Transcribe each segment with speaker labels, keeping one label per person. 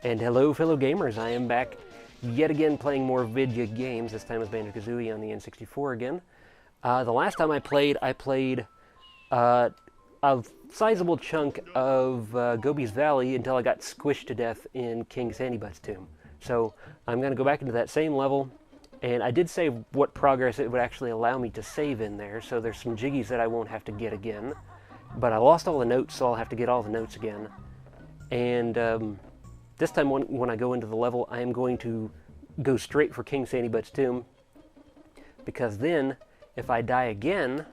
Speaker 1: And hello, fellow gamers. I am back yet again playing more video games. This time with Banjo-Kazooie on the N64 again. The last time I played a sizable chunk of Gobi's Valley until I got squished to death in King Sandybutt's tomb. So I'm going to go back into that same level, and I did save what progress it would actually allow me to save in there, so there's some jiggies that I won't have to get again. But I lost all the notes, so I'll have to get all the notes again. And this time when I go into the level, I am going to go straight for King Sandybutt's tomb, because then, if I die again,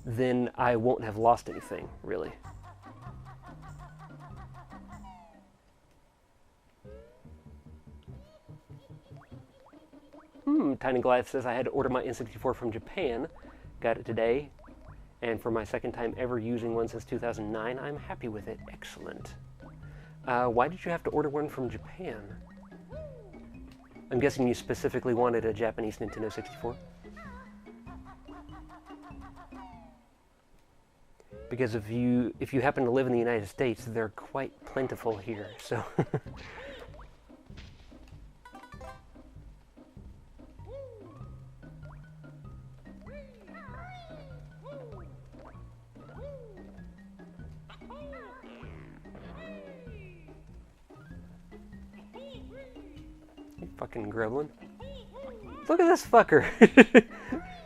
Speaker 1: then I won't have lost anything, really. Tiny Goliath says I had to order my N64 from Japan. Got it today. And for my second time ever using one since 2009, I'm happy with it. Excellent. Why did you have to order one from Japan? I'm guessing you specifically wanted a Japanese Nintendo 64? Because if you happen to live in the United States, they're quite plentiful here, so... You fucking gremlin. Look at this fucker!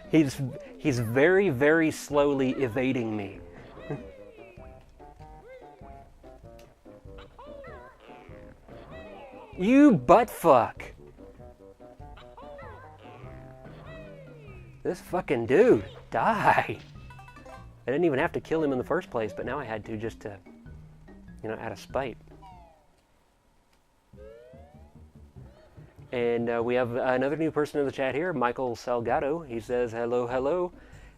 Speaker 1: He's very, very slowly evading me. You buttfuck! This fucking dude, die! I didn't even have to kill him in the first place, but now I had to just to, out of spite. And we have another new person in the chat here, Michael Salgado. He says, hello, hello.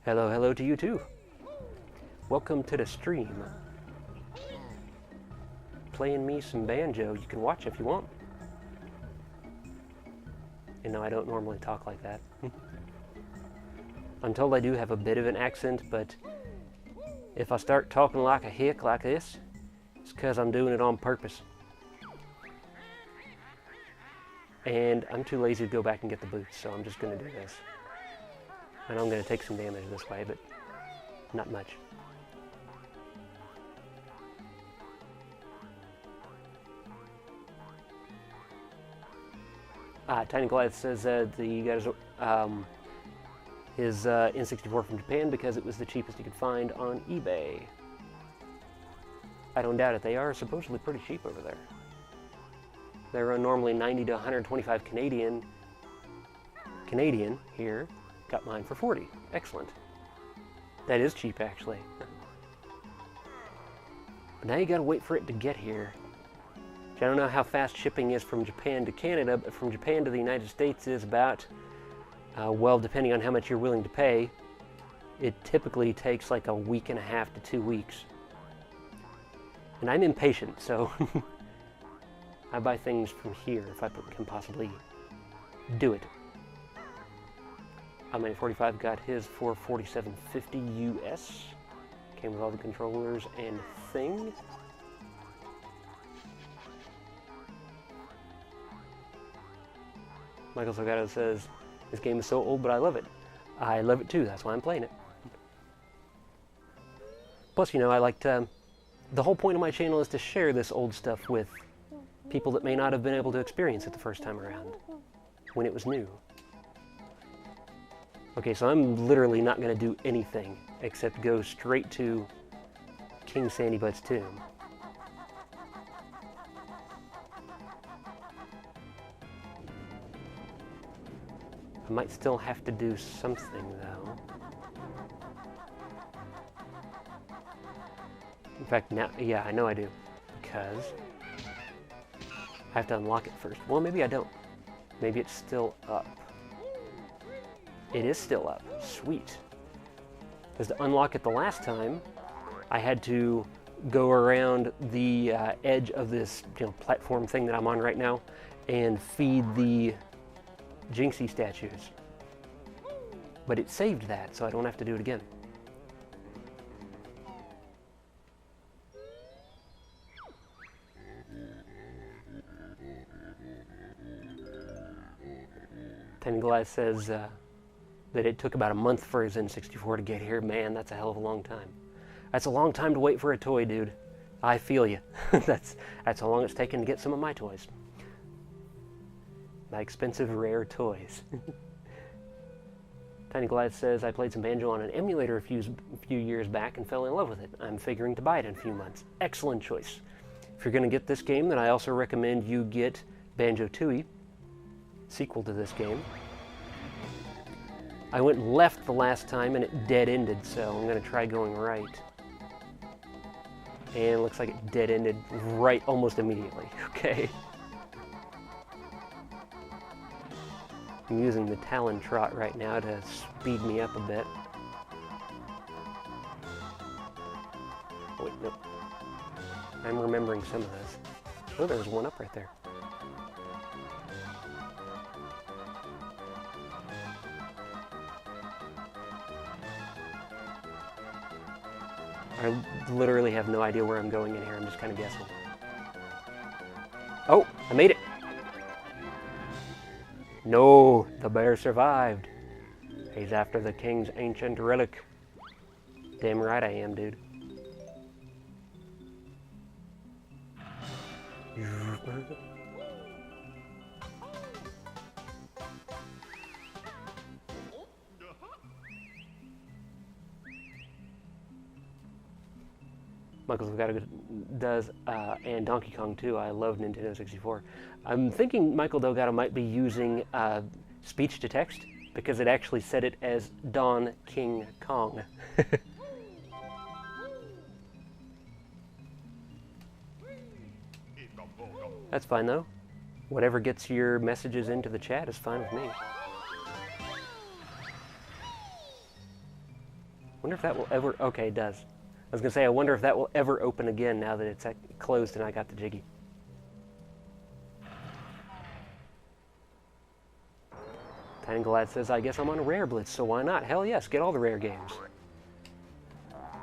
Speaker 1: Hello, hello to you too. Welcome to the stream. Playing me some banjo. You can watch if you want. You know, I don't normally talk like that. I'm told I do have a bit of an accent, but if I start talking like a hick like this, it's because I'm doing it on purpose. And I'm too lazy to go back and get the boots, so I'm just going to do this. And I'm going to take some damage this way, but not much. Tiny Goliath says that he got his N64 from Japan because it was the cheapest he could find on eBay. I don't doubt it. They are supposedly pretty cheap over there. They're normally 90 to 125 Canadian here. Got mine for 40. Excellent. That is cheap, actually. But now you gotta wait for it to get here. I don't know how fast shipping is from Japan to Canada, but from Japan to the United States is about, well, depending on how much you're willing to pay, it typically takes like a week and a half to 2 weeks. And I'm impatient, so I buy things from here if I can possibly do it. My 45 got his for $47.50 US. Came with all the controllers and thing. Michael Salgado says, this game is so old, but I love it. I love it too, that's why I'm playing it. Plus, I like to... The whole point of my channel is to share this old stuff with people that may not have been able to experience it the first time around, when it was new. Okay, so I'm literally not going to do anything except go straight to King Sandybutt's tomb. I might still have to do something, though. In fact, now, yeah, I know I do. Because I have to unlock it first. Well, maybe I don't. Maybe it's still up. It is still up. Sweet. Because to unlock it the last time, I had to go around the edge of this platform thing that I'm on right now and feed the Jinxie statues. But it saved that, so I don't have to do it again. Tiny Glass says that it took about a month for his N64 to get here. Man, that's a hell of a long time. That's a long time to wait for a toy, dude. I feel you. That's how long it's taken to get some of my toys. My expensive, rare toys. Tiny Glass says, I played some Banjo on an emulator a few years back and fell in love with it. I'm figuring to buy it in a few months. Excellent choice. If you're going to get this game, then I also recommend you get Banjo-Tooie, sequel to this game. I went left the last time and it dead-ended, so I'm going to try going right. And it looks like it dead-ended right almost immediately. Okay. I'm using the Talon Trot right now to speed me up a bit. Oh, wait, nope. I'm remembering some of this. Oh, there was one up right there. I literally have no idea where I'm going in here. I'm just kind of guessing. Oh, I made it. No, the bear survived. He's after the king's ancient relic. Damn right I am, dude. Michael Delgado does, and Donkey Kong too. I love Nintendo 64. I'm thinking Michael Delgado might be using speech to text because it actually said it as Don King Kong. That's fine though. Whatever gets your messages into the chat is fine with me. Wonder if that will ever... Okay, it does. I was going to say, I wonder if that will ever open again now that it's closed and I got the Jiggy. Tiny Glad says, I guess I'm on a Rare Blitz, so why not? Hell yes, get all the Rare games.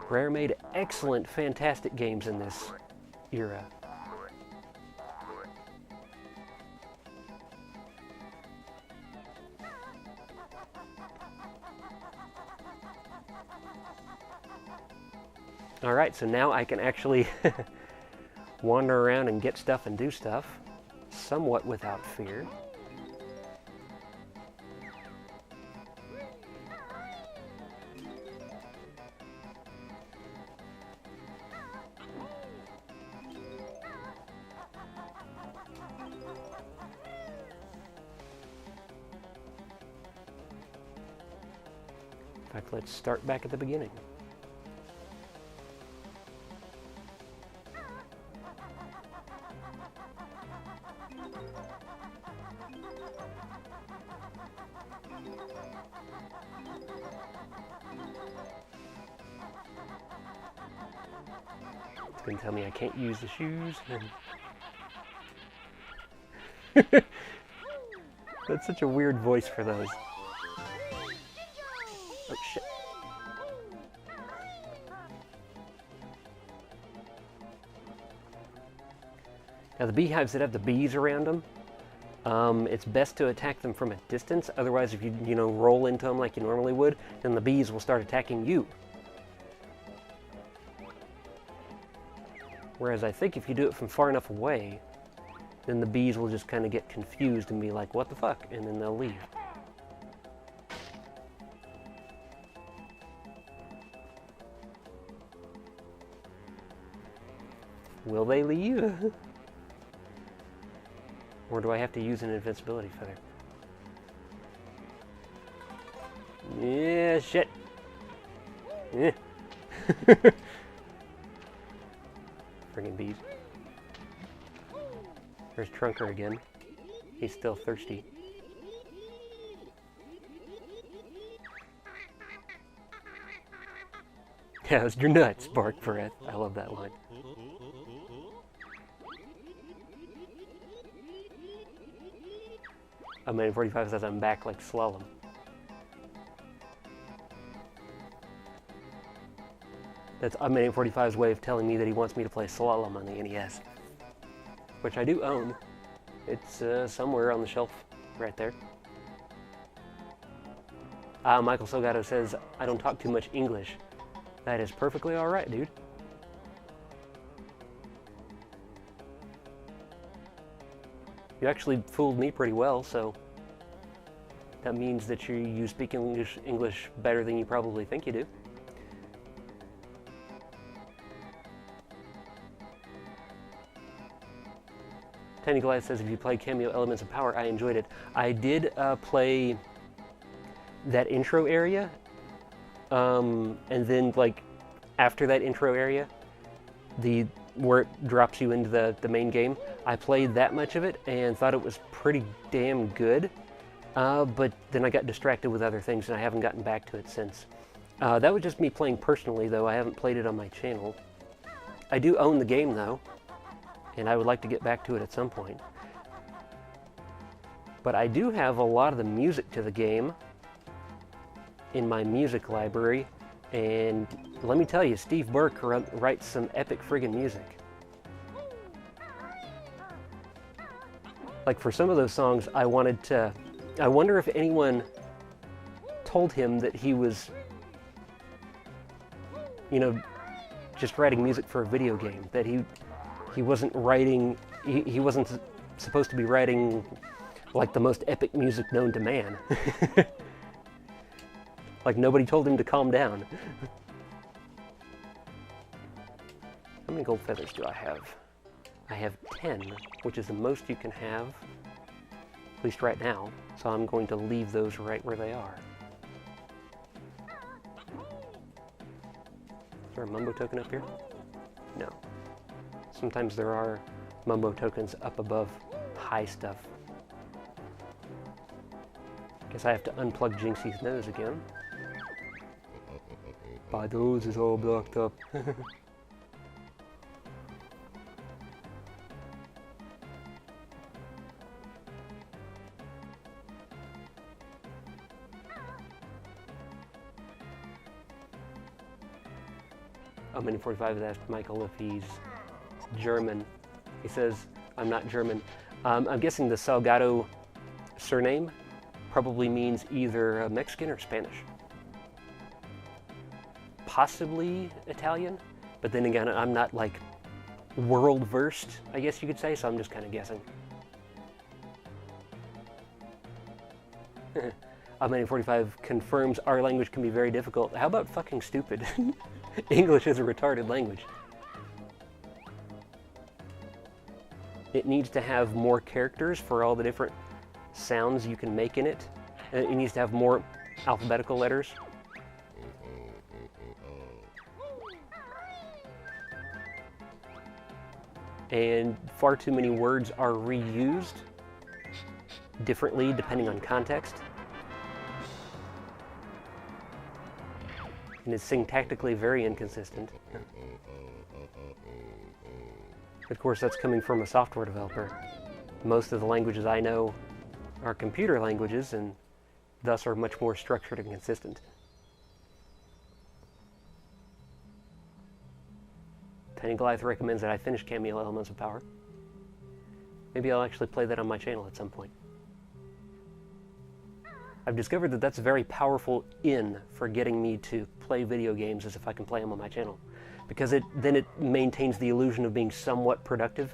Speaker 1: Rare made excellent, fantastic games in this era. Alright, so now I can actually wander around and get stuff and do stuff, somewhat without fear. In fact, let's start back at the beginning. It's going to tell me I can't use the shoes. That's such a weird voice for those. Oh, shit. Now the beehives that have the bees around them, it's best to attack them from a distance. Otherwise, if you roll into them like you normally would, then the bees will start attacking you. Whereas I think if you do it from far enough away, then the bees will just kind of get confused and be like, what the fuck? And then they'll leave. Will they leave? Or do I have to use an invincibility feather? Yeah, shit. Yeah. Friggin' bees. There's Trunker again. He's still thirsty. Yeah, it's your nuts, bark breath. I love that line. I mean, 45 says I'm back like slalom. That's Unmade 45's way of telling me that he wants me to play Slalom on the NES. Which I do own. It's somewhere on the shelf right there. Michael Salgado says, I don't talk too much English. That is perfectly alright, dude. You actually fooled me pretty well, so that means that you speak English better than you probably think you do. Tiny Goliath says, if you played Cameo Elements of Power, I enjoyed it. I did play that intro area, and then, like, after that intro area, where it drops you into the main game, I played that much of it and thought it was pretty damn good, but then I got distracted with other things and I haven't gotten back to it since. That was just me playing personally, though. I haven't played it on my channel. I do own the game, though, and I would like to get back to it at some point. But I do have a lot of the music to the game in my music library, and let me tell you, Steve Burke writes some epic friggin' music. Like, for some of those songs, I wonder if anyone told him that he was, you know, just writing music for a video game, that he wasn't writing, he wasn't supposed to be writing, like, the most epic music known to man. Like, nobody told him to calm down. How many gold feathers do I have? I have 10, which is the most you can have, at least right now, so I'm going to leave those right where they are. Is there a Mumbo token up here? No. Sometimes there are Mumbo tokens up above high stuff. Guess I have to unplug Jinxie's nose again. My nose is all blocked up. Oh, Mini45 has asked Michael if he's German. He says, I'm not German. I'm guessing the Salgado surname probably means either Mexican or Spanish. Possibly Italian, but then again, I'm not, like, world versed, I guess you could say, so I'm just kind of guessing. Mini45 confirms our language can be very difficult. How about fucking stupid? English is a retarded language. It needs to have more characters for all the different sounds you can make in it. It needs to have more alphabetical letters. And far too many words are reused differently depending on context. And it's syntactically very inconsistent. Of course, that's coming from a software developer. Most of the languages I know are computer languages and thus are much more structured and consistent. Tiny Goliath recommends that I finish Cameo Elements of Power. Maybe I'll actually play that on my channel at some point. I've discovered that that's a very powerful in for getting me to play video games as if I can play them on my channel. Because then it maintains the illusion of being somewhat productive.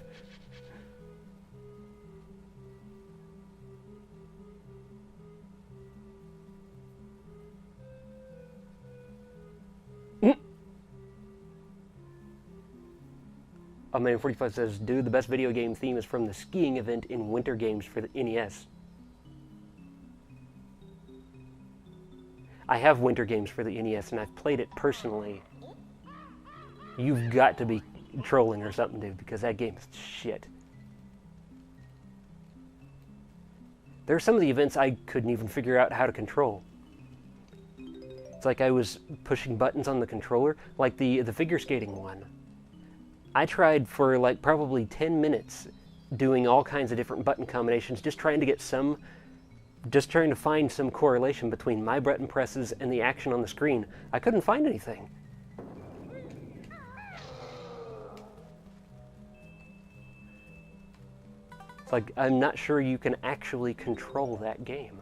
Speaker 1: Man45 says, dude, the best video game theme is from the skiing event in Winter Games for the NES. I have Winter Games for the NES, and I've played it personally. You've got to be trolling or something, dude, because that game is shit. There are some of the events I couldn't even figure out how to control. It's like I was pushing buttons on the controller, like the figure skating one. I tried for like probably 10 minutes doing all kinds of different button combinations, just trying to find some correlation between my button presses and the action on the screen. I couldn't find anything. It's like, I'm not sure you can actually control that game.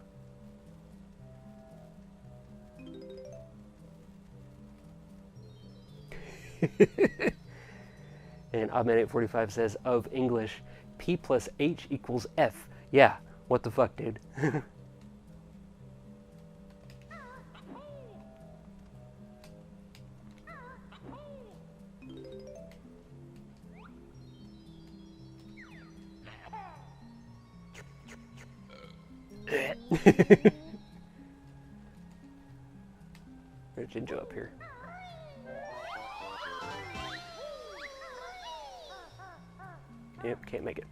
Speaker 1: And Oddman845 says, of English, P plus H equals F. Yeah, what the fuck, dude? There's Jinjo up here. Yep, can't make it.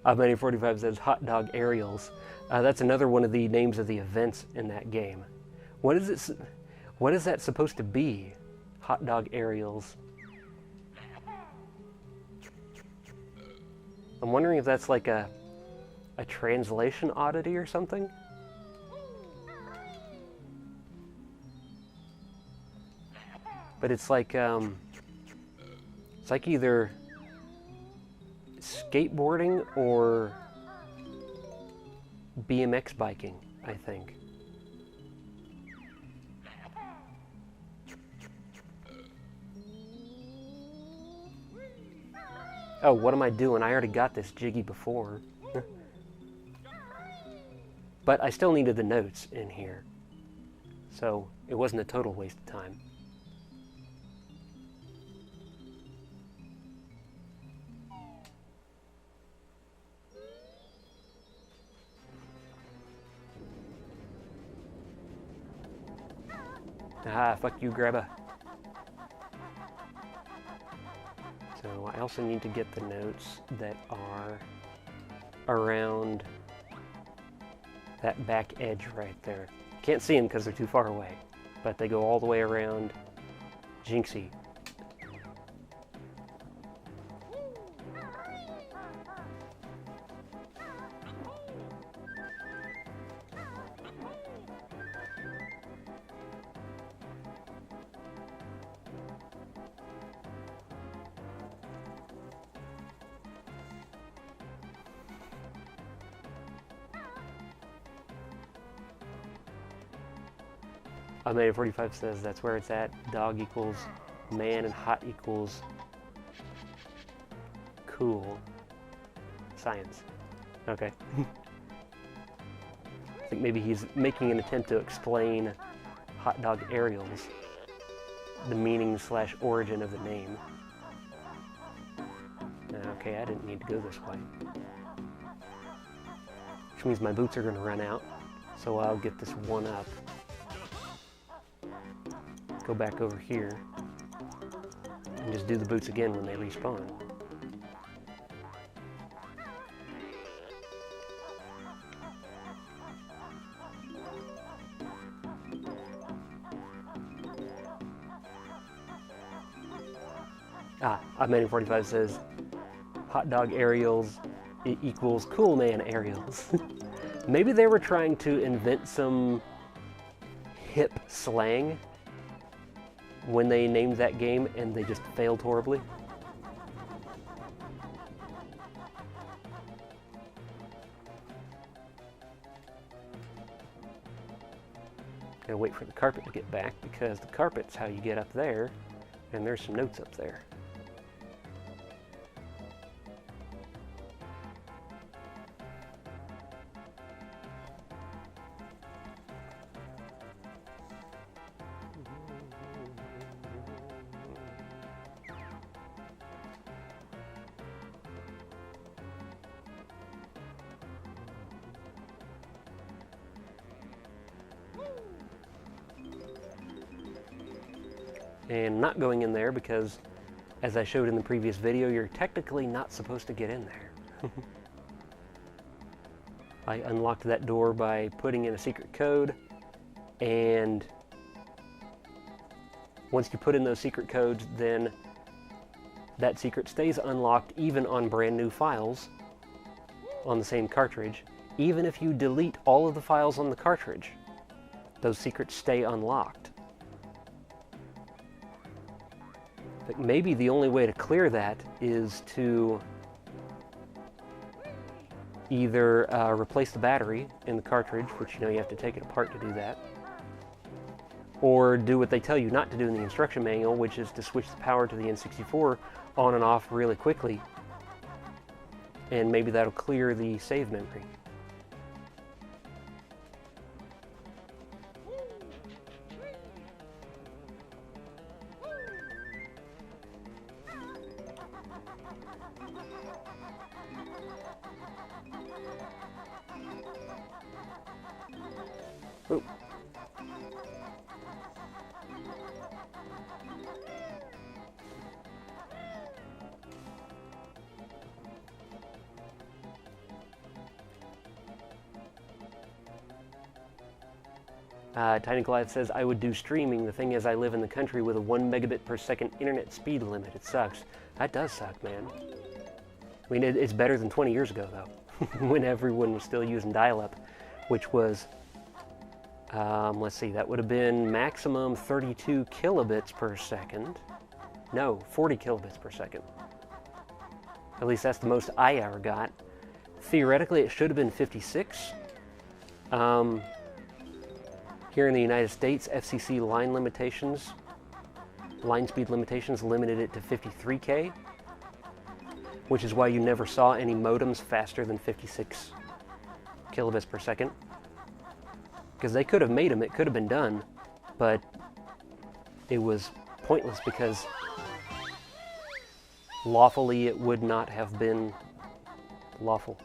Speaker 1: Many45 says hot dog aerials. That's another one of the names of the events in that game. What is it? What is that supposed to be? Hot dog aerials. I'm wondering if that's like a translation oddity or something. But it's like either skateboarding or BMX biking, I think. Oh, what am I doing? I already got this jiggy before. But I still needed the notes in here. So it wasn't a total waste of time. Ah, fuck you, grabba. So I also need to get the notes that are around that back edge right there. Can't see them because they're too far away, but they go all the way around Jinxie. Meta45 says that's where it's at. Dog equals man and hot equals cool. Science. Okay. I think maybe he's making an attempt to explain hot dog aerials, the meaning / origin of the name. Okay, I didn't need to go this way. Which means my boots are going to run out, so I'll get this one up. Go back over here and just do the boots again when they respawn. Many45 says hot dog aerials equals cool man aerials. Maybe they were trying to invent some hip slang when they named that game and they just failed horribly. Gotta wait for the carpet to get back because the carpet's how you get up there, and there's some notes up there. And not going in there because, as I showed in the previous video, you're technically not supposed to get in there. I unlocked that door by putting in a secret code, and once you put in those secret codes, then that secret stays unlocked even on brand new files on the same cartridge, even if you delete all of the files on the cartridge. those secrets stay unlocked. But maybe the only way to clear that is to either replace the battery in the cartridge, which you know you have to take it apart to do that, or do what they tell you not to do in the instruction manual, which is to switch the power to the N64 on and off really quickly, and maybe that'll clear the save memory. Oh. Tiny Goliath says, I would do streaming. The thing is, I live in the country with a 1 megabit per second internet speed limit. It sucks. That does suck, man. I mean, it's better than 20 years ago, though, when everyone was still using dial-up, which was, let's see, that would have been maximum 32 kilobits per second. No, 40 kilobits per second. At least that's the most I ever got. Theoretically, it should have been 56. Here in the United States, FCC line speed limitations limited it to 53K, which is why you never saw any modems faster than 56 kilobits per second. Because they could have made them, it could have been done, but it was pointless because lawfully it would not have been lawful.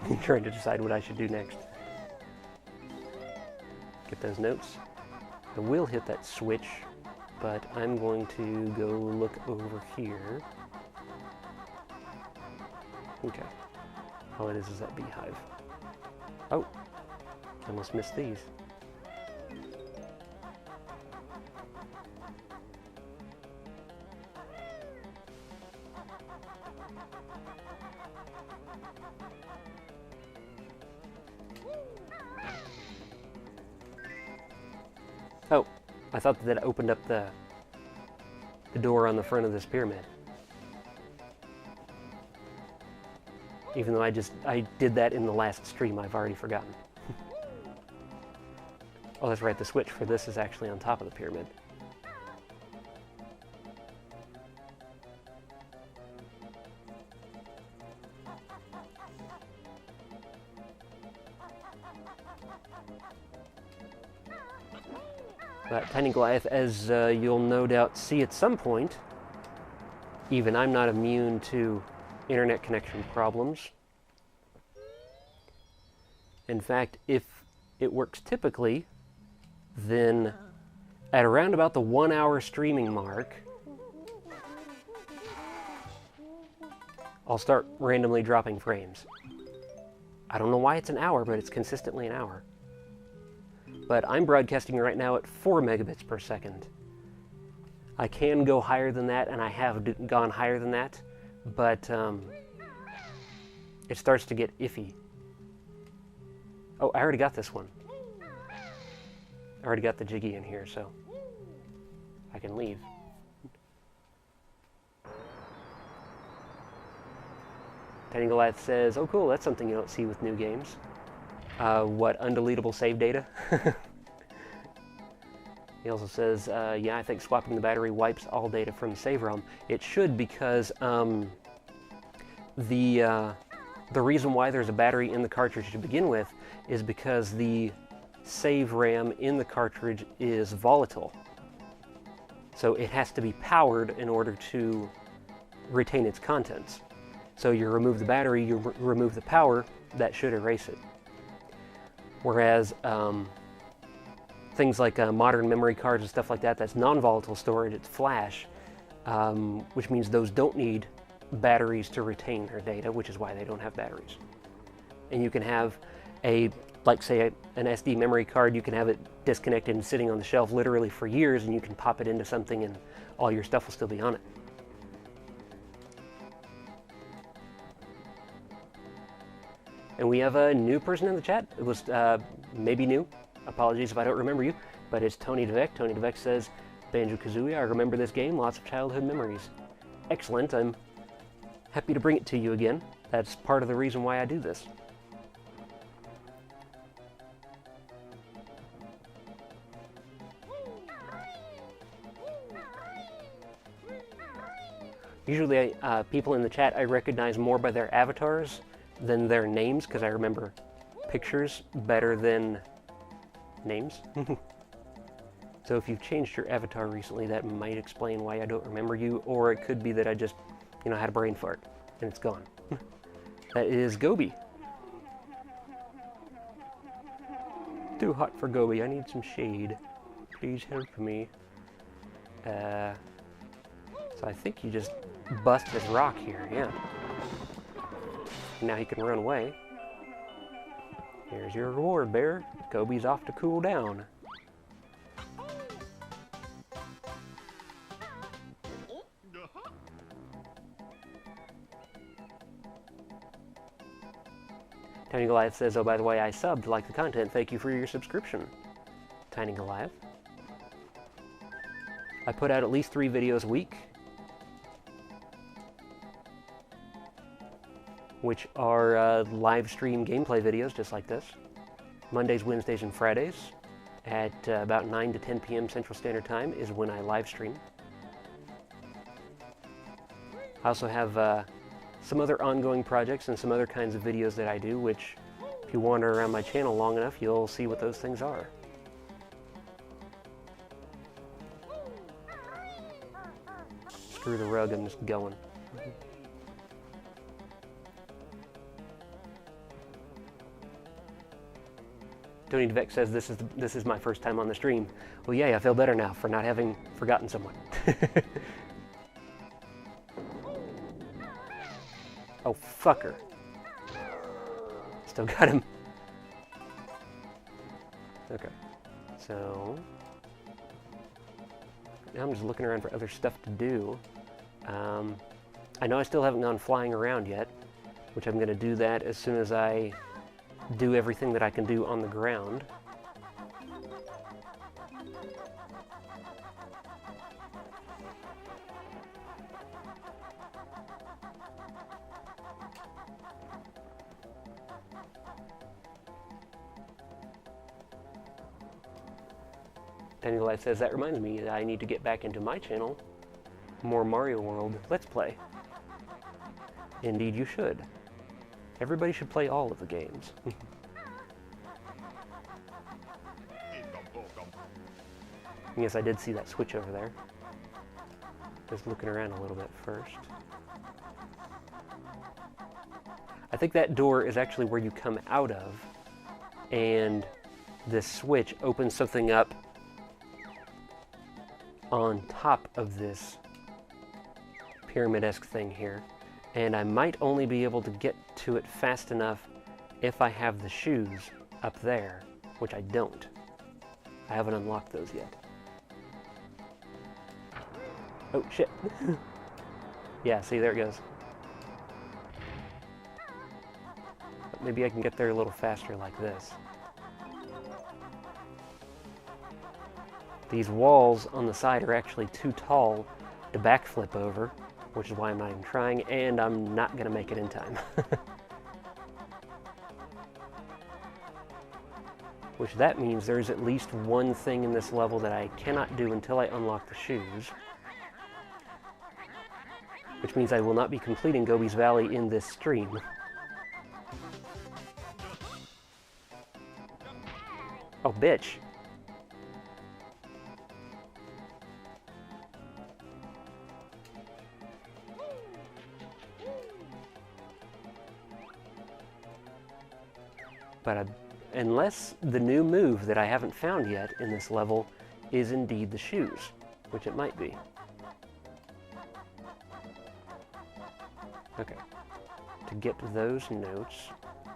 Speaker 1: I'm trying to decide what I should do next. Get those notes. I will hit that switch, but I'm going to go look over here. Okay. All it is that beehive. Oh, I almost missed these. Oh, I thought that opened up the door on the front of this pyramid. Even though I did that in the last stream, I've already forgotten. Oh, that's right, the switch for this is actually on top of the pyramid. But Tiny Goliath, as you'll no doubt see at some point, even I'm not immune to internet connection problems. In fact, if it works typically, then at around about the 1 hour streaming mark, I'll start randomly dropping frames. I don't know why it's an hour, but it's consistently an hour. But I'm broadcasting right now at 4 megabits per second. I can go higher than that, and I have gone higher than that, but it starts to get iffy. Oh, I already got this one. I already got the Jiggy in here, so I can leave. Tiny Goliath says, oh cool, that's something you don't see with new games. What, undeletable save data? He also says, yeah, I think swapping the battery wipes all data from the save ROM. It should, because the reason why there's a battery in the cartridge to begin with is because the save RAM in the cartridge is volatile. So it has to be powered in order to retain its contents. So you remove the battery, you remove the power, that should erase it. Whereas things like modern memory cards and stuff like that, that's non-volatile storage, it's flash, which means those don't need batteries to retain their data, which is why they don't have batteries. And you can have a like say an SD memory card, you can have it disconnected and sitting on the shelf literally for years, and you can pop it into something and all your stuff will still be on it. And we have a new person in the chat. It was maybe new. Apologies if I don't remember you, but it's Tony DeVec. Tony DeVec says, Banjo-Kazooie, I remember this game, lots of childhood memories. Excellent, I'm happy to bring it to you again. That's part of the reason why I do this. Usually people in the chat I recognize more by their avatars than their names, because I remember pictures better than names. So if you've changed your avatar recently, that might explain why I don't remember you, or it could be that I just, you know, had a brain fart and it's gone. That is Gobi. Too hot for Gobi, I need some shade. Please help me. So I think you just bust this rock here, yeah. Now he can run away. Here's your reward, bear. Gobi's off to cool down. Tiny Goliath says, oh, by the way, I subbed, like the content. Thank you for your subscription. Tiny Goliath. I put out at least 3 videos a week, which are live stream gameplay videos just like this. Mondays, Wednesdays, and Fridays at about 9 to 10 p.m. Central Standard Time is when I live stream. I also have some other ongoing projects and some other kinds of videos that I do, which if you wander around my channel long enough, you'll see what those things are. Screw the rug, I'm just going. Tony DeVec says, this is my first time on the stream. Well, yay, I feel better now for not having forgotten someone. Oh, fucker. Still got him. Okay. So now I'm just looking around for other stuff to do. I know I still haven't gone flying around yet, which I'm going to do that as soon as I do everything that I can do on the ground. Daniel Life says, that reminds me that I need to get back into my channel. More Mario World Let's Play. Indeed you should. Everybody should play all of the games. Yes, I did see that switch over there. Just looking around a little bit first. I think that door is actually where you come out of, and this switch opens something up on top of this pyramid-esque thing here. And I might only be able to get to it fast enough if I have the shoes up there, which I don't. I haven't unlocked those yet. Oh, shit. Yeah, see, there it goes. But maybe I can get there a little faster like this. These walls on the side are actually too tall to backflip over, which is why I'm not even trying, and I'm not going to make it in time. Which that means there's at least one thing in this level that I cannot do until I unlock the shoes. Which means I will not be completing Gobi's Valley in this stream. Oh, bitch. But unless the new move that I haven't found yet in this level is indeed the shoes, which it might be. Okay. To get those notes,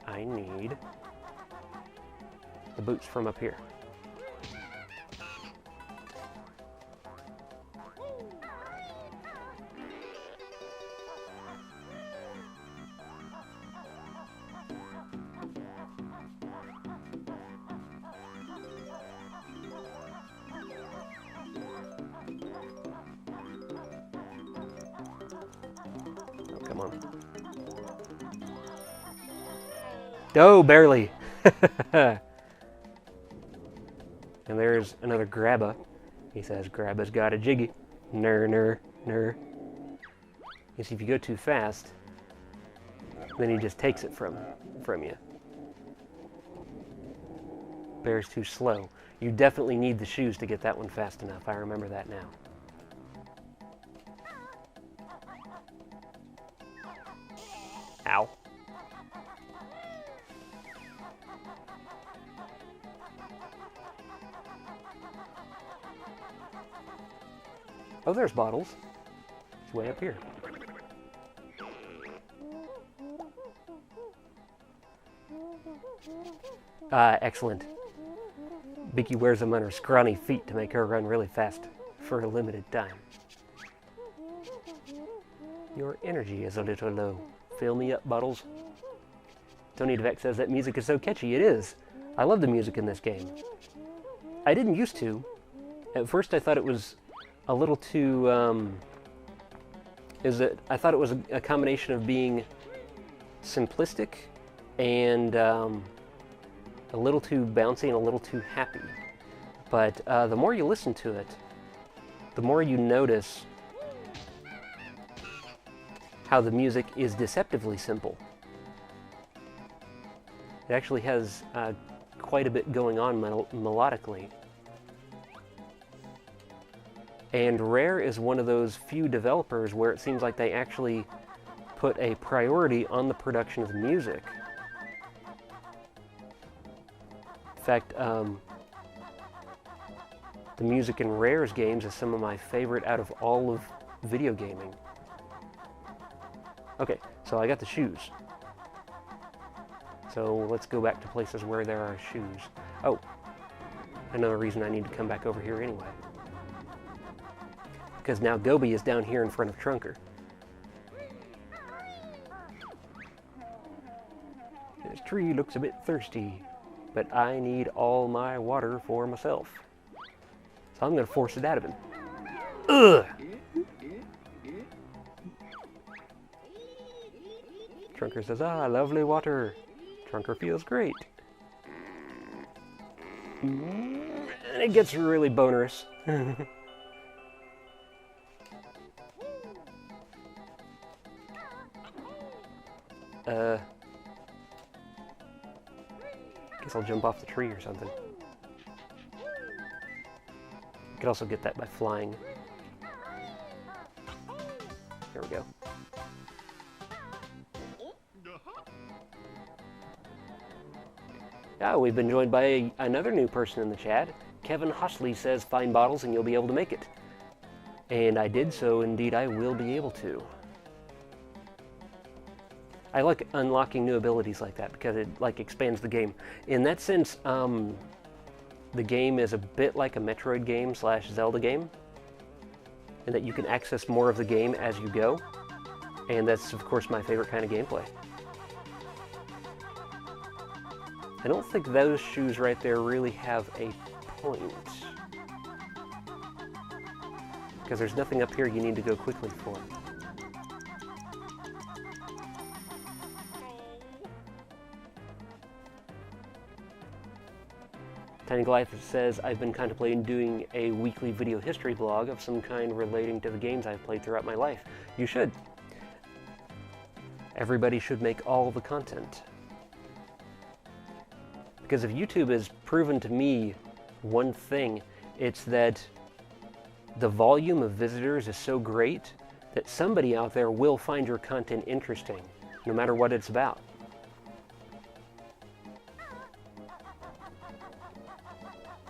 Speaker 1: I need the boots from up here. Come on. Oh, barely. And there's another Grabba. He says, Grabba's got a jiggy. Ner, ner, ner. You see, if you go too fast, then he just takes it from you. Bear's too slow. You definitely need the shoes to get that one fast enough. I remember that now. Ow. Oh, there's Bottles. It's way up here. Excellent. Beaky wears them on her scrawny feet to make her run really fast for a limited time. Your energy is a little low. Fill me up, Bottles. Tony DeVec says that music is so catchy. It is. I love the music in this game. I didn't used to. At first I thought it was a little too, I thought it was a combination of being simplistic and a little too bouncy and a little too happy. But the more you listen to it, the more you notice how the music is deceptively simple. It actually has quite a bit going on melodically. And Rare is one of those few developers where it seems like they actually put a priority on the production of music. In fact, the music in Rare's games is some of my favorite out of all of video gaming. Okay, so I got the shoes. So let's go back to places where there are shoes. Oh, another reason I need to come back over here anyway. Because now Gobi is down here in front of Trunker. This tree looks a bit thirsty, but I need all my water for myself. So I'm going to force it out of him. Ugh! Trunker says, ah, lovely water. Trunker feels great. And it gets really bonerous. Guess I'll jump off the tree or something. I could also get that by flying. There we go. Ah, we've been joined by another new person in the chat. Kevin Hosley says, find Bottles and you'll be able to make it. And I did, so indeed I will be able to. I like unlocking new abilities like that because it expands the game. In that sense, the game is a bit like a Metroid game / Zelda game, in that you can access more of the game as you go, and that's of course my favorite kind of gameplay. I don't think those shoes right there really have a point, because there's nothing up here you need to go quickly for. Tiny Goliath says, I've been contemplating doing a weekly video history blog of some kind relating to the games I've played throughout my life. You should. Everybody should make all the content. Because if YouTube has proven to me one thing, it's that the volume of visitors is so great that somebody out there will find your content interesting, no matter what it's about.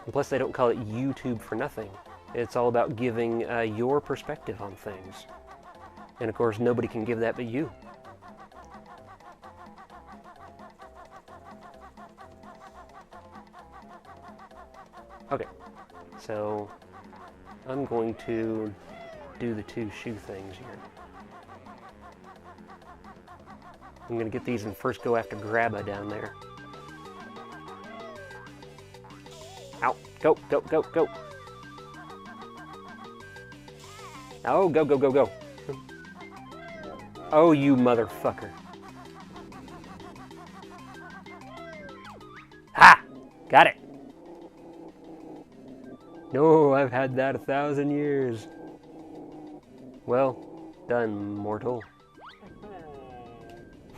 Speaker 1: And plus, they don't call it YouTube for nothing. It's all about giving your perspective on things. And of course, nobody can give that but you. Okay, so I'm going to do the 2 shoe things here. I'm going to get these and first go after Grabba down there. Ow, go, go, go, go. Oh, go, go, go, go. Oh, you motherfucker. Ha! Got it. No, I've had that 1,000 years. Well done, mortal.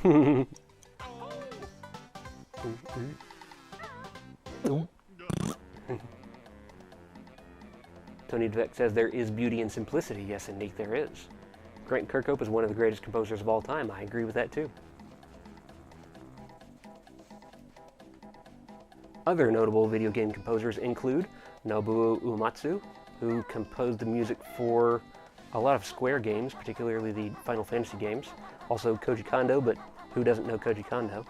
Speaker 1: Tony Dweck says there is beauty in simplicity. Yes, indeed there is. Grant Kirkhope is one of the greatest composers of all time. I agree with that too. Other notable video game composers include Nobuo Uematsu, who composed the music for a lot of Square games, particularly the Final Fantasy games. Also Koji Kondo, but who doesn't know Koji Kondo?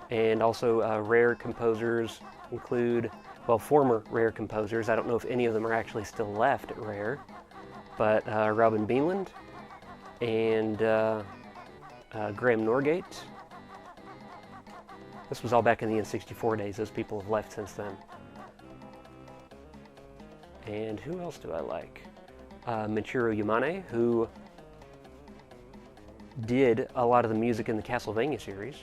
Speaker 1: And also Rare composers include, well, former Rare composers. I don't know if any of them are actually still left at Rare, but Robin Beanland and Graham Norgate. This was all back in the N64 days. Those people have left since then. And who else do I like? Michiru Yamane, who did a lot of the music in the Castlevania series,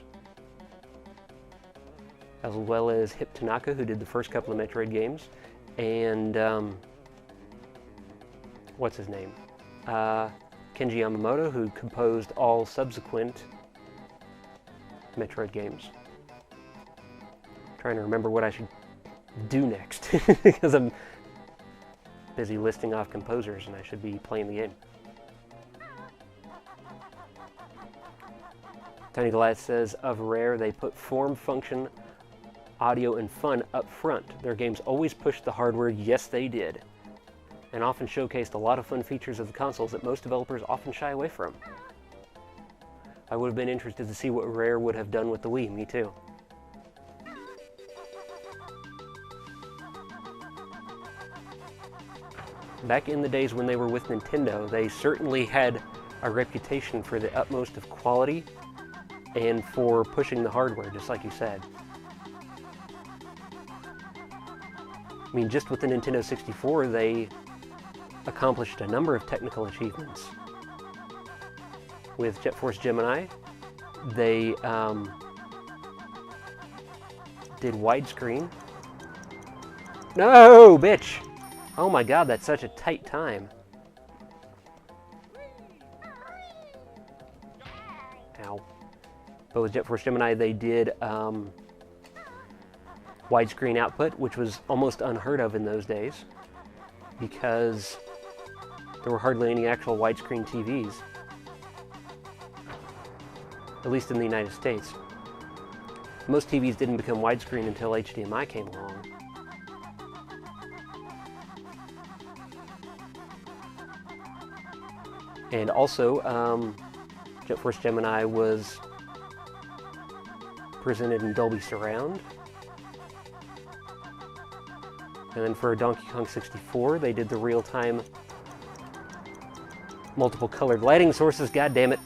Speaker 1: as well as Hip Tanaka, who did the first couple of Metroid games, and what's his name? Kenji Yamamoto, who composed all subsequent Metroid games. Trying to remember what I should do next, because I'm busy listing off composers and I should be playing the game. Tiny Glass says, of Rare, they put form, function, audio, and fun up front. Their games always pushed the hardware, yes they did, and often showcased a lot of fun features of the consoles that most developers often shy away from. I would have been interested to see what Rare would have done with the Wii, me too. Back in the days when they were with Nintendo, they certainly had a reputation for the utmost of quality and for pushing the hardware, just like you said. I mean, just with the Nintendo 64, they accomplished a number of technical achievements. With Jet Force Gemini, they did widescreen. No, bitch! Oh my god, that's such a tight time. Ow. But with Jet Force Gemini, they did widescreen output, which was almost unheard of in those days, because there were hardly any actual widescreen TVs, at least in the United States. Most TVs didn't become widescreen until HDMI came along. And also, Jet Force Gemini was presented in Dolby Surround. And then for Donkey Kong 64, they did the real-time multiple colored lighting sources, god damn it.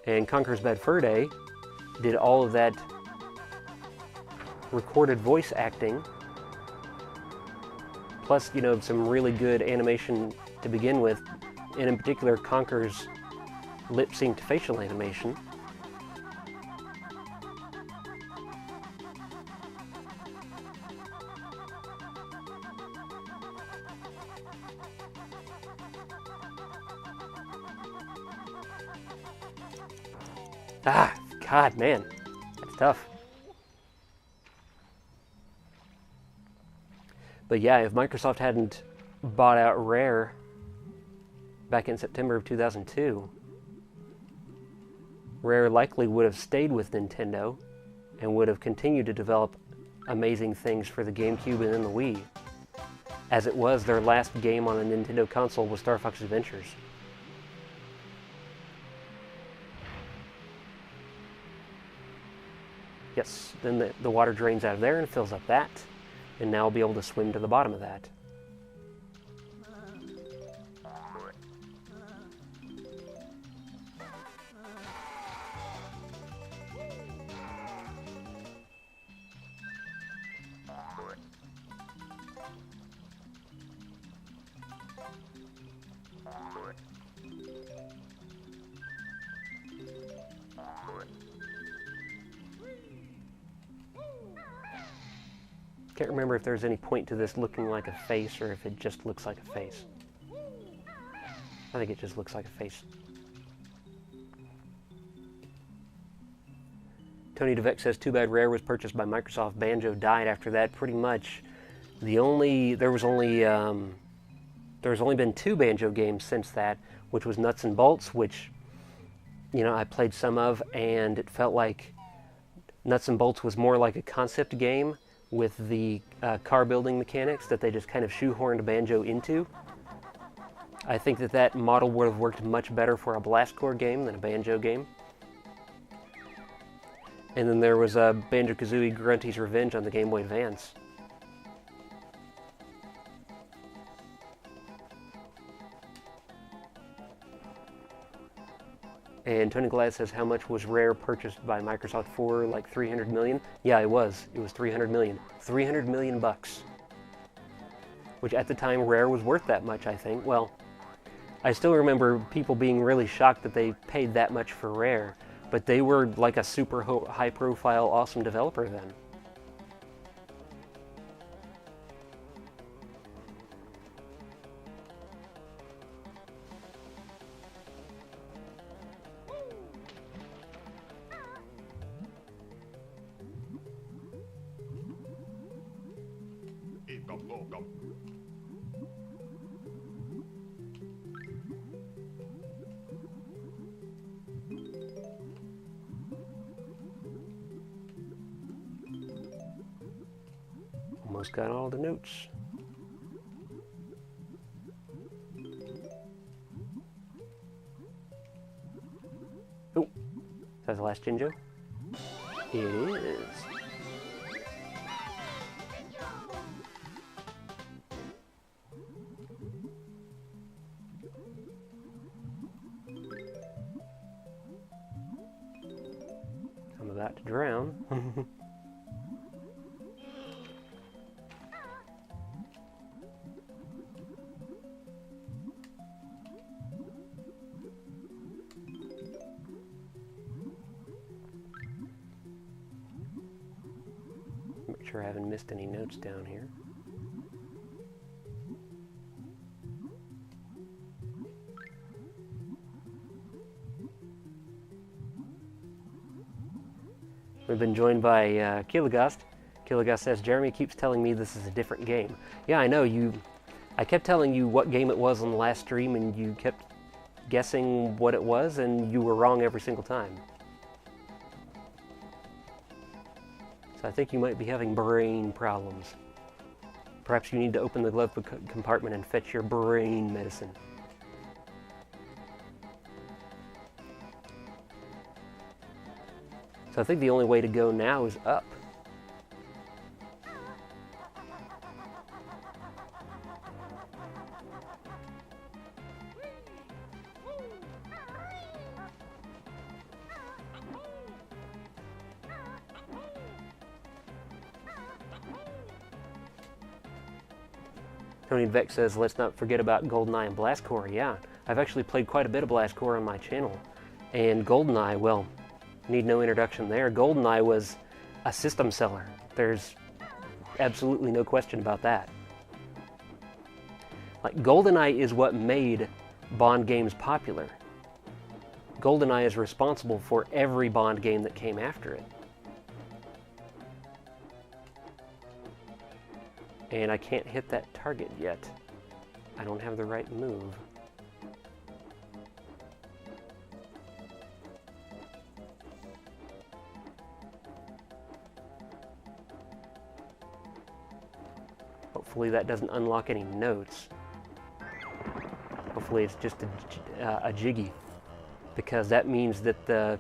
Speaker 1: And Conker's Bad Fur Day did all of that recorded voice acting, plus, you know, some really good animation to begin with, and in particular Conker's lip-synced facial animation. Ah, god, man, that's tough. But yeah, if Microsoft hadn't bought out Rare back in September of 2002, Rare likely would have stayed with Nintendo and would have continued to develop amazing things for the GameCube and then the Wii. as it was their last game on a Nintendo console was Star Fox Adventures. Yes, then the water drains out of there and fills up that, and now I'll be able to swim to the bottom of that. Can't remember if there's any point to this looking like a face or if it just looks like a face. I think it just looks like a face. Tony DeVec says, too bad Rare was purchased by Microsoft. Banjo died after that. Pretty much, there's only been 2 Banjo games since that, which was Nuts and Bolts, which, you know, I played some of, and it felt like Nuts and Bolts was more like a concept game with the car building mechanics that they just kind of shoehorned Banjo into. I think that model would have worked much better for a Blast Corps game than a Banjo game. And then there was Banjo-Kazooie Grunty's Revenge on the Game Boy Advance. And Tony Glad says, how much was Rare purchased by Microsoft for? Like 300 million? Yeah, it was. It was 300 million. 300 million bucks. Which at the time, Rare was worth that much, I think. Well, I still remember people being really shocked that they paid that much for Rare. But they were like a super high-profile, awesome developer then. Almost got all the notes. Oh, is that the last Jinjo? It is. I'm about to drown. Make sure I haven't missed any notes down here. We've been joined by Kilogast. Kilogast says, Jeremy keeps telling me this is a different game. Yeah, I know. I kept telling you what game it was on the last stream, and you kept guessing what it was, and you were wrong every single time. So I think you might be having brain problems. Perhaps you need to open the glove compartment and fetch your brain medicine. So I think the only way to go now is up. Tony Vec says, let's not forget about GoldenEye and Blast Corps. Yeah, I've actually played quite a bit of Blast Corps on my channel. And GoldenEye, well, need no introduction there. GoldenEye was a system seller. There's absolutely no question about that. Like, GoldenEye is what made Bond games popular. GoldenEye is responsible for every Bond game that came after it. And I can't hit that target yet. I don't have the right move. Hopefully that doesn't unlock any notes. Hopefully it's just a jiggy, because that means that the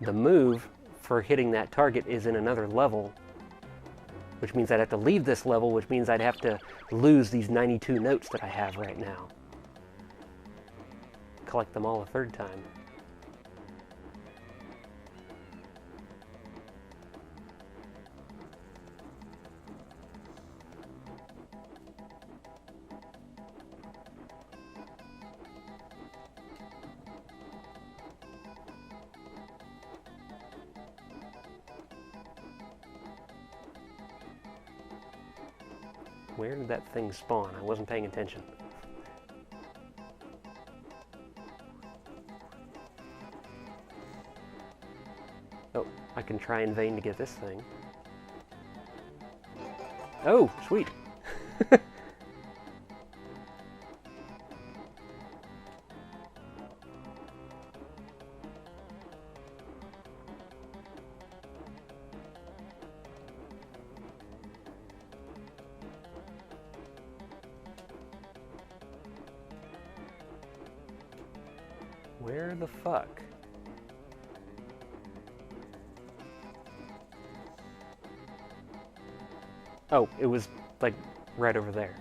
Speaker 1: move for hitting that target is in another level, which means I'd have to leave this level, which means I'd have to lose these 92 notes that I have right now. Collect them all a third time. Where did that thing spawn? I wasn't paying attention. Oh, I can try in vain to get this thing. Oh, sweet. Where the fuck? Oh, it was, like, right over there.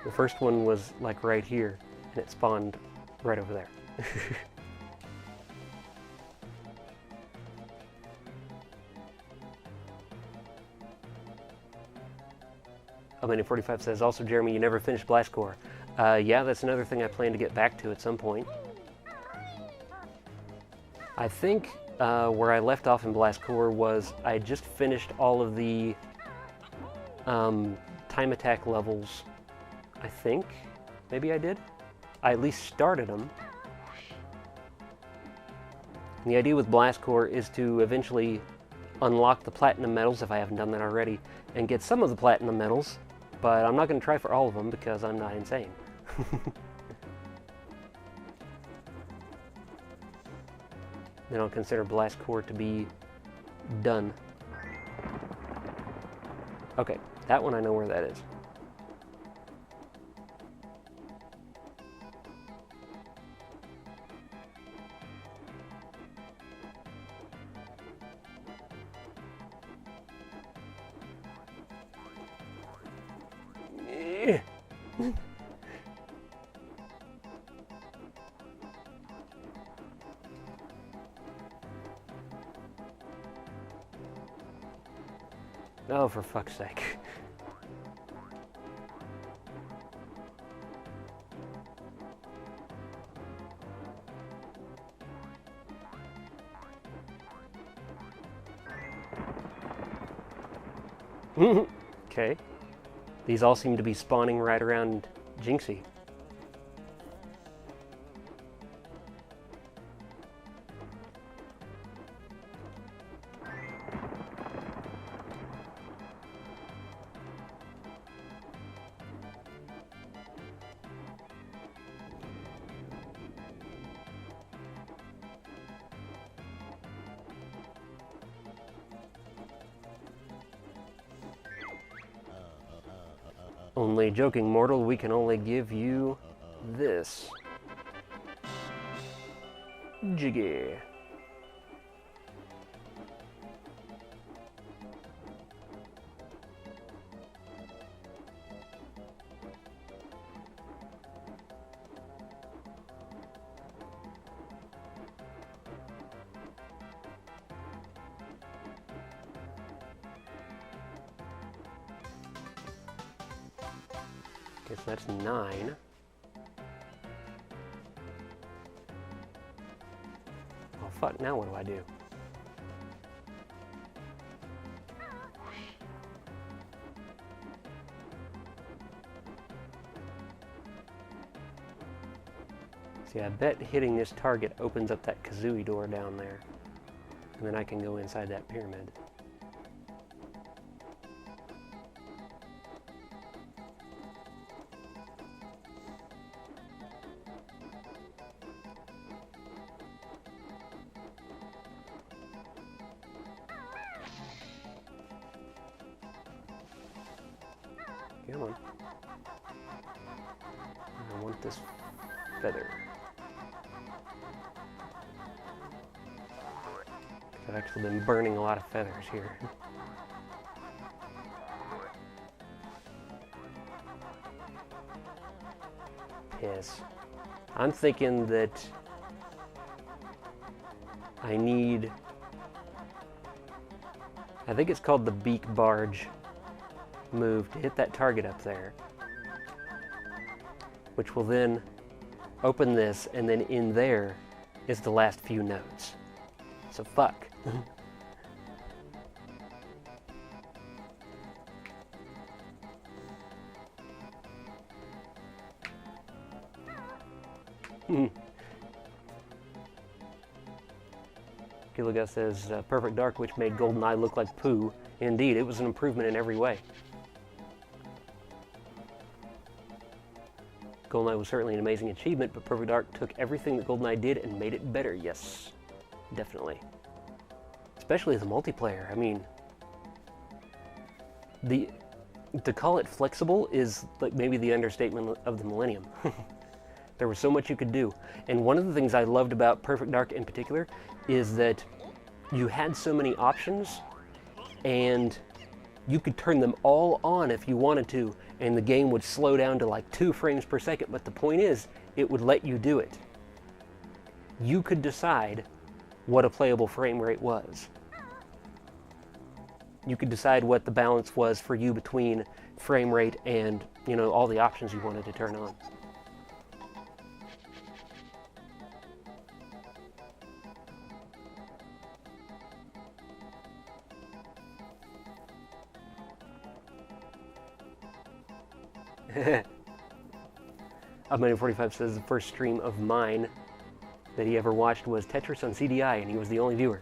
Speaker 1: The first one was, like, right here, and it spawned right over there. Many45 says, also, Jeremy, you never finished Blast Core. Yeah, that's another thing I plan to get back to at some point. I think where I left off in Blast Core was I just finished all of the time attack levels, I think. Maybe I did? I at least started them. And the idea with Blast Core is to eventually unlock the platinum medals, if I haven't done that already, and get some of the platinum medals, but I'm not going to try for all of them because I'm not insane. Then I'll consider Blast Core to be done. Okay, that one I know where that is. Oh, for fuck's sake. Okay. These all seem to be spawning right around Jinxie. Only joking, mortal, we can only give you this. Jiggy. Okay, so that's 9. Oh fuck, now what do I do? See, I bet hitting this target opens up that Kazooie door down there. And then I can go inside that pyramid. Come on. I want this feather. I've actually been burning a lot of feathers here. Yes. I'm thinking that I need... I think it's called the beak barge move to hit that target up there, which will then open this, and then in there is the last few notes. So fuck. Gilliga says, Perfect Dark, which made GoldenEye look like poo. Indeed, it was an improvement in every way. GoldenEye was certainly an amazing achievement, but Perfect Dark took everything that GoldenEye did and made it better. Yes, definitely. Especially the multiplayer. I mean, to call it flexible is like maybe the understatement of the millennium. There was so much you could do. And one of the things I loved about Perfect Dark in particular is that you had so many options, and you could turn them all on if you wanted to, and the game would slow down to like 2 frames per second. But the point is, it would let you do it. You could decide what a playable frame rate was. You could decide what the balance was for you between frame rate and, you know, all the options you wanted to turn on. Up945 says the first stream of mine that he ever watched was Tetris on CDI, and he was the only viewer.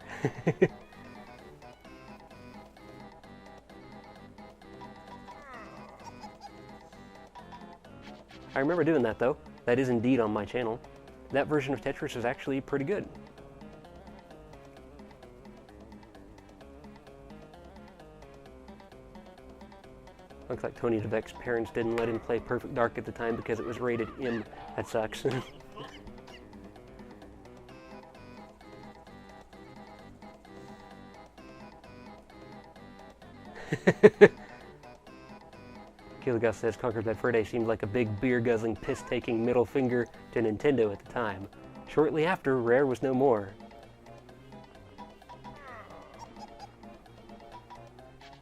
Speaker 1: I remember doing that, though. That is indeed on my channel. That version of Tetris is actually pretty good. Looks like Tony DeVec's parents didn't let him play Perfect Dark at the time because it was rated M. That sucks. Keelagus says Conquered Bad Fur Day seemed like a big beer-guzzling, piss-taking middle finger to Nintendo at the time. Shortly after, Rare was no more.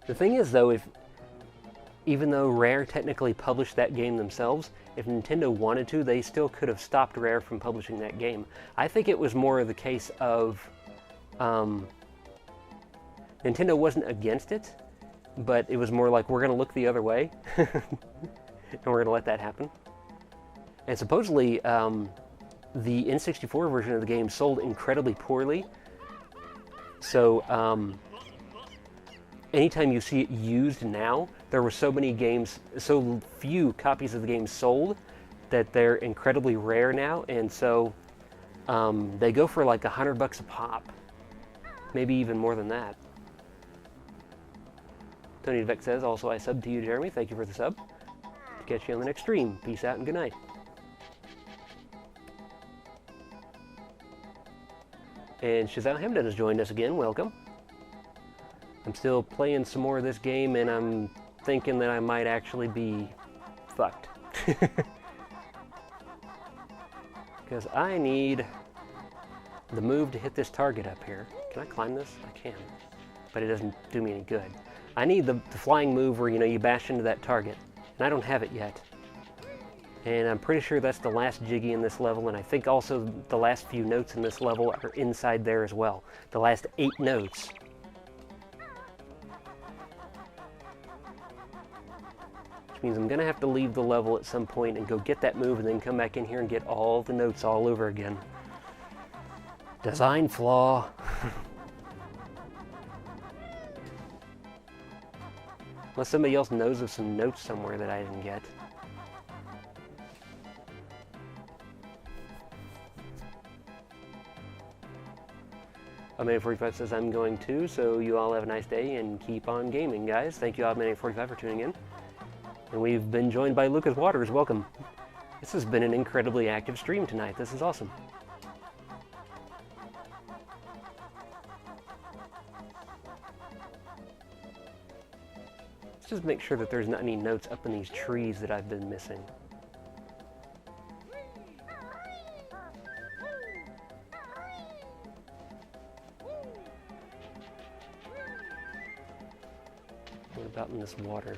Speaker 1: The thing is, though, even though Rare technically published that game themselves, if Nintendo wanted to, they still could have stopped Rare from publishing that game. I think it was more of the case of Nintendo wasn't against it, but it was more like, we're going to look the other way, and we're going to let that happen. And supposedly, the N64 version of the game sold incredibly poorly, so anytime you see it used now, there were so many games, so few copies of the game sold that they're incredibly rare now, and so they go for like $100 a pop, maybe even more than that. Tony DeVec says, also I subbed to you, Jeremy. Thank you for the sub. Catch you on the next stream. Peace out and good night. And Shazam Hamden has joined us again. Welcome. I'm still playing some more of this game, and I'm thinking that I might actually be fucked. Because I need the move to hit this target up here. Can I climb this? I can. But it doesn't do me any good. I need the flying move where, you know, you bash into that target. And I don't have it yet. And I'm pretty sure that's the last Jiggy in this level, and I think also the last few notes in this level are inside there as well. The last 8 notes. Which means I'm going to have to leave the level at some point and go get that move and then come back in here and get all the notes all over again. Design flaw. Unless somebody else knows of some notes somewhere that I didn't get. Oddman45 says I'm going to, so you all have a nice day and keep on gaming, guys. Thank you, Oddman45, for tuning in. And we've been joined by Lucas Waters. Welcome. This has been an incredibly active stream tonight. This is awesome. Let's just make sure that there's not any notes up in these trees that I've been missing. What about in this water?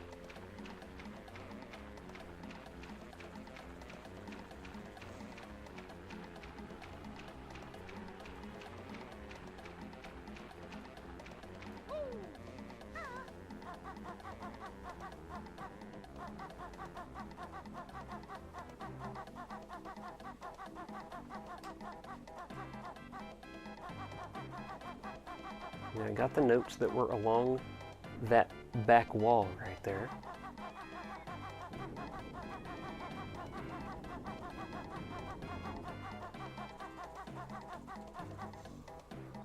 Speaker 1: I got the notes that were along that back wall right there.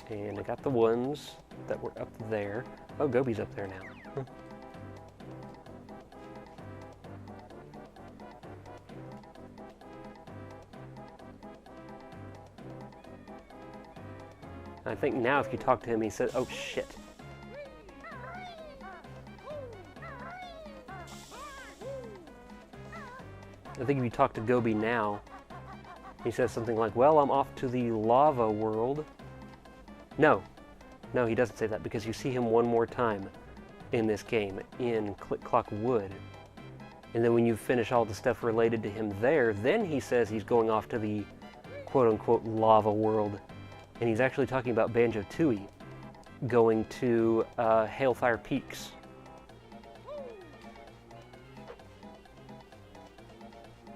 Speaker 1: And I got the ones that were up there. Oh, Gobi's up there now. I think now if you talk to him, he says, oh shit. I think if you talk to Gobi now, he says something like, well, I'm off to the lava world. No, he doesn't say that, because you see him one more time in this game, in Click Clock Wood. And then when you finish all the stuff related to him there, then he says he's going off to the quote-unquote lava world. And he's actually talking about Banjo-Kazooie going to Hailfire Peaks.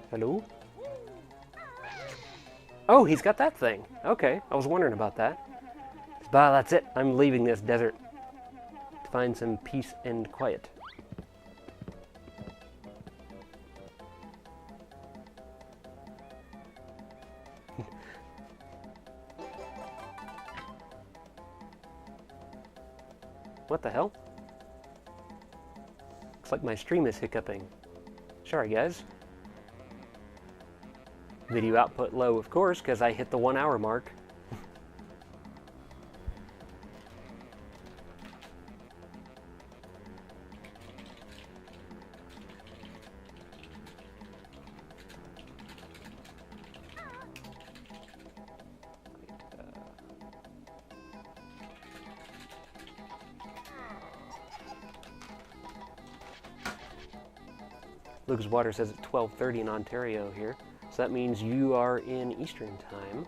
Speaker 1: Hello? Oh, he's got that thing. Okay, I was wondering about that. But that's it. I'm leaving this desert to find some peace and quiet. What the hell? Looks like my stream is hiccuping. Sorry, guys. Video output low, of course, because I hit the 1 hour mark. Lucas Water says it's 12:30 in Ontario here, so that means you are in Eastern time.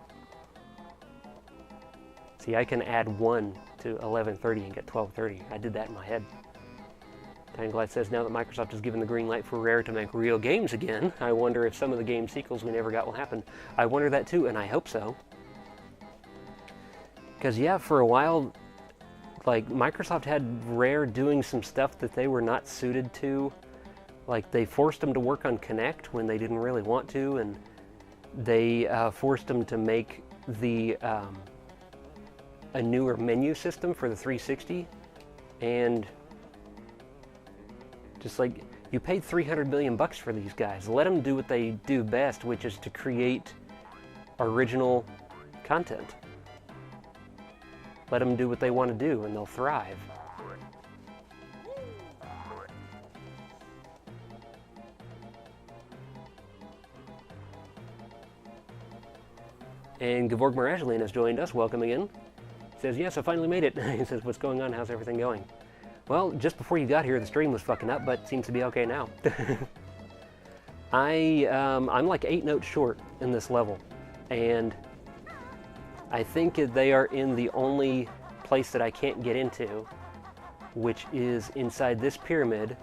Speaker 1: See, I can add 1 to 11:30 and get 12:30. I did that in my head. Tanglite says, now that Microsoft has given the green light for Rare to make real games again, I wonder if some of the game sequels we never got will happen. I wonder that too, and I hope so. Because yeah, for a while, like, Microsoft had Rare doing some stuff that they were not suited to. Like, they forced them to work on Kinect when they didn't really want to, and they forced them to make the a newer menu system for the 360, and just like, you paid $300 million for these guys. Let them do what they do best, which is to create original content. Let them do what they want to do, and they'll thrive. And Gevorg Marajalin has joined us. Welcome again. He says, yes, I finally made it. He says, what's going on? How's everything going? Well, just before you got here, the stream was fucking up, but seems to be okay now. I'm like 8 notes short in this level, and I think they are in the only place that I can't get into, which is inside this pyramid,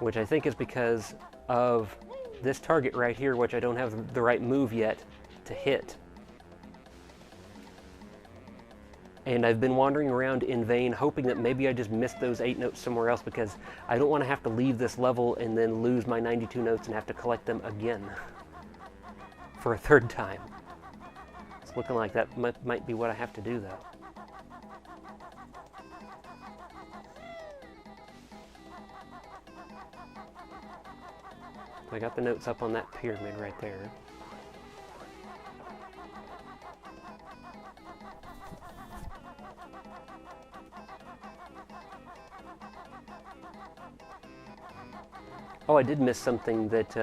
Speaker 1: which I think is because of this target right here, which I don't have the right move yet to hit. And I've been wandering around in vain, hoping that maybe I just missed those 8 notes somewhere else, because I don't want to have to leave this level and then lose my 92 notes and have to collect them again for a 3rd time. It's looking like that might be what I have to do, though. I got the notes up on that pyramid right there. Oh, I did miss something that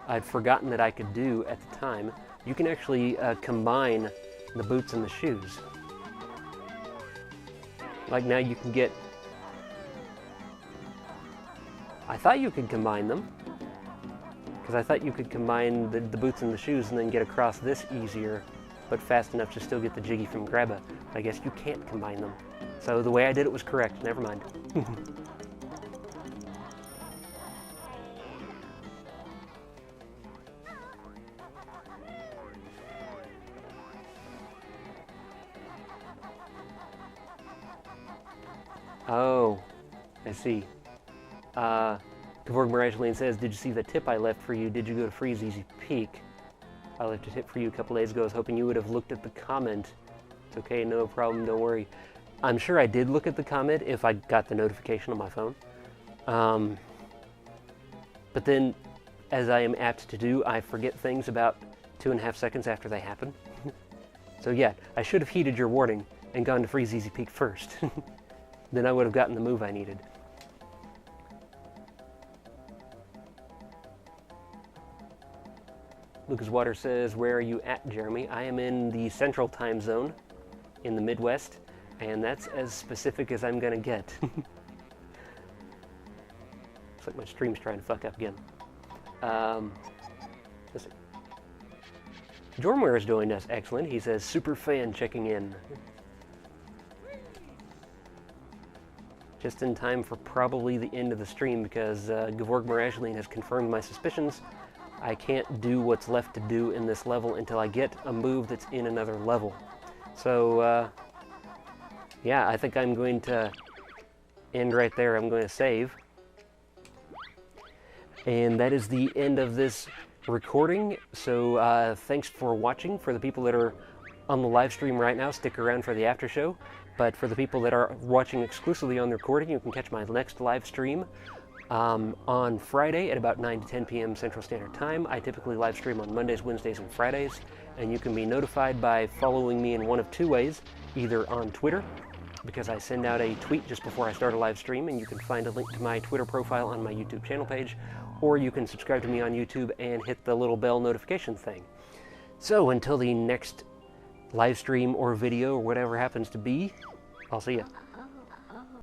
Speaker 1: I'd forgotten that I could do at the time. You can actually combine the boots and the shoes. Like now you can get... I thought you could combine them. Because I thought you could combine the boots and the shoes and then get across this easier, but fast enough to still get the Jiggy from Grabba. But I guess you can't combine them. So the way I did it was correct. Never mind. Oh, I see. Kavorg Mirageline says, did you see the tip I left for you? Did you go to Freeze Easy Peak? I left a tip for you a couple days ago. I was hoping you would have looked at the comment. It's okay, no problem, don't worry. I'm sure I did look at the comment if I got the notification on my phone. But then, as I am apt to do, I forget things about 2.5 seconds after they happen. So yeah, I should have heeded your warning and gone to Freeze Easy Peak first. Then I would have gotten the move I needed. Lucas Water says, where are you at, Jeremy? I am in the Central Time Zone in the Midwest, and that's as specific as I'm gonna get. Looks like my stream's trying to fuck up again. Listen. Jormware is doing us excellent. He says, super fan checking in. Just in time for probably the end of the stream because Gavorg Mirageline has confirmed my suspicions. I can't do what's left to do in this level until I get a move that's in another level. So, yeah, I think I'm going to end right there. I'm going to save. And that is the end of this recording. So, thanks for watching. For the people that are on the live stream right now, stick around for the after show. But for the people that are watching exclusively on the recording, you can catch my next live stream on Friday at about 9 to 10 p.m. Central Standard Time. I typically live stream on Mondays, Wednesdays, and Fridays, and you can be notified by following me in one of two ways, either on Twitter, because I send out a tweet just before I start a live stream, and you can find a link to my Twitter profile on my YouTube channel page, or you can subscribe to me on YouTube and hit the little bell notification thing. So until the next live stream or video or whatever happens to be, I'll see ya.